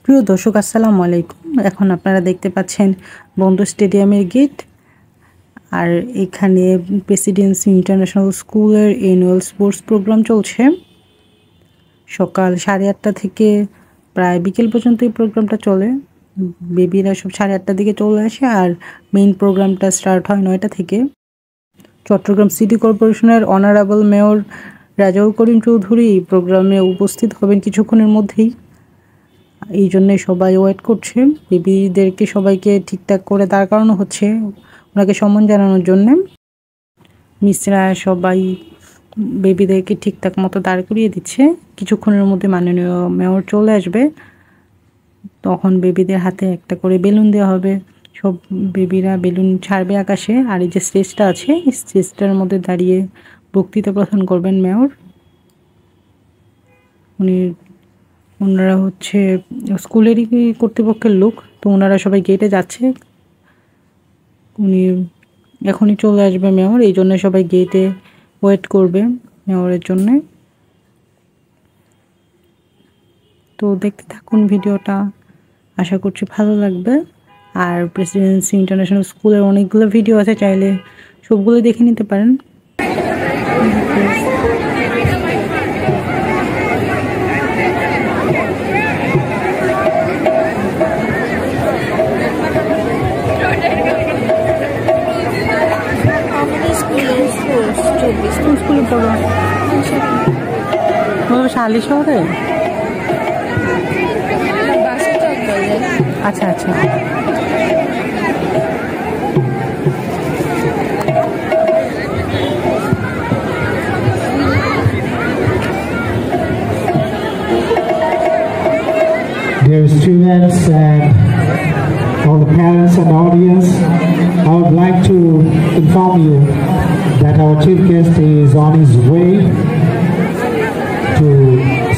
প্রিয় দর্শক, আসসালামু আলাইকুম। এখন আপনারা দেখতে পাচ্ছেন বন্ধু স্টেডিয়ামের গেট। আর এখানে প্রেসিডেন্সি ইন্টারন্যাশনাল স্কুলের অ্যানুয়াল স্পোর্টস প্রোগ্রাম চলছে। সকাল 8:30 থেকে প্রায় বিকেল পর্যন্ত এই প্রোগ্রামটা চলে। বেবিরা সব 8:30 দিকে চলে আসে আর মেইন প্রোগ্রামটা স্টার্ট হয় 9টা থেকে। চট্টগ্রাম সিটি কর্পোরেশনের অনারেবল মেয়র রাজাউল করিম চৌধুরী এই প্রোগ্রামে উপস্থিত হবেন কিছুক্ষণের মধ্যেই। এই জন্যে সবাই ওয়েট করছে। বেবিদেরকে সবাইকে ঠিকঠাক করে দাঁড় করানো হচ্ছে ওনাকে সম্মান জানানোর জন্যে। মিসরা সবাই বেবিদেরকে ঠিকঠাক মতো দাঁড় করিয়ে দিচ্ছে। কিছুক্ষণের মধ্যে মাননীয় মেয়র চলে আসবে, তখন বেবিদের হাতে একটা করে বেলুন দেওয়া হবে। সব বেবিরা বেলুন ছাড়বে আকাশে। আর এই যে স্টেজটা আছে, স্টেজটার মধ্যে দাঁড়িয়ে বক্তৃতা প্রদান করবেন মেয়র। ওনারা হচ্ছে স্কুলেরই কর্তৃপক্ষের লোক, তো ওনারা সবাই গেটে যাচ্ছে। উনি এখনই চলে আসবে মেয়র, এই জন্য সবাই গেটে ওয়েট করবে মেয়রের জন্যে। তো দেখতে থাকুন ভিডিওটা, আশা করছি ভালো লাগবে। আর প্রেসিডেন্সি ইন্টারন্যাশনাল স্কুলের অনেকগুলো ভিডিও আছে, চাইলে সবগুলো দেখে নিতে পারেন। স্কুলে পড়ো শালি শহরে? আচ্ছা আচ্ছা। Dear students and all the parents and audience, I would like to inform you that our chief guest is on his way to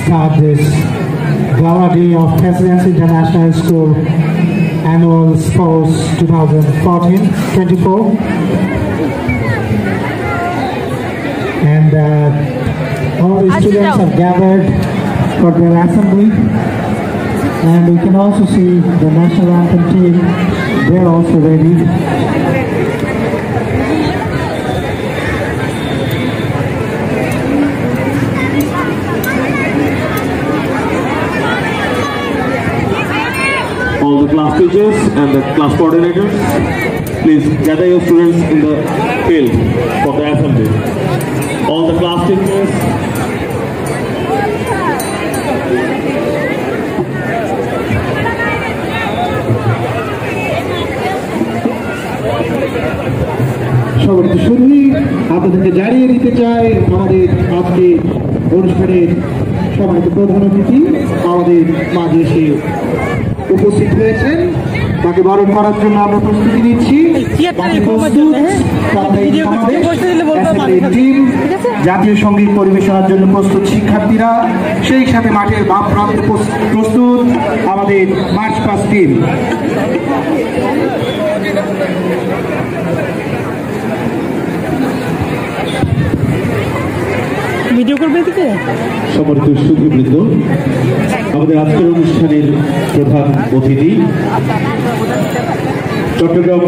start this Gala Day of Presidency International School Annual Sports 2014-24. And all the students have gathered for their assembly. And we can also see the national anthem team, they're also ready. All the class teachers and the class coordinators, please gather your students in the field for the assembly. All the class teachers, সবাইকে শুরুই আপনাদেরকে জানিয়ে দিতে চাই আমাদের আজকে অনুষ্ঠানের সম্মানিত প্রধান অতিথি আমাদের মাঝে এসে উপস্থিত হয়েছেন। তাকে বরণ করার জন্য আমরা প্রস্তুতি নিচ্ছি। জাতীয় সঙ্গীত পরিবেশনার জন্য প্রস্তুত শিক্ষার্থীরা, সেই সাথে মাঠের বাম প্রান্তে প্রস্তুত আমাদের মার্চ পাস্ট টিম। ভিডিও করবে এদিকে। সম্মানিত সুধীবৃন্দ, আমাদের আজকের অনুষ্ঠানের প্রধান অতিথি চট্টগ্রাম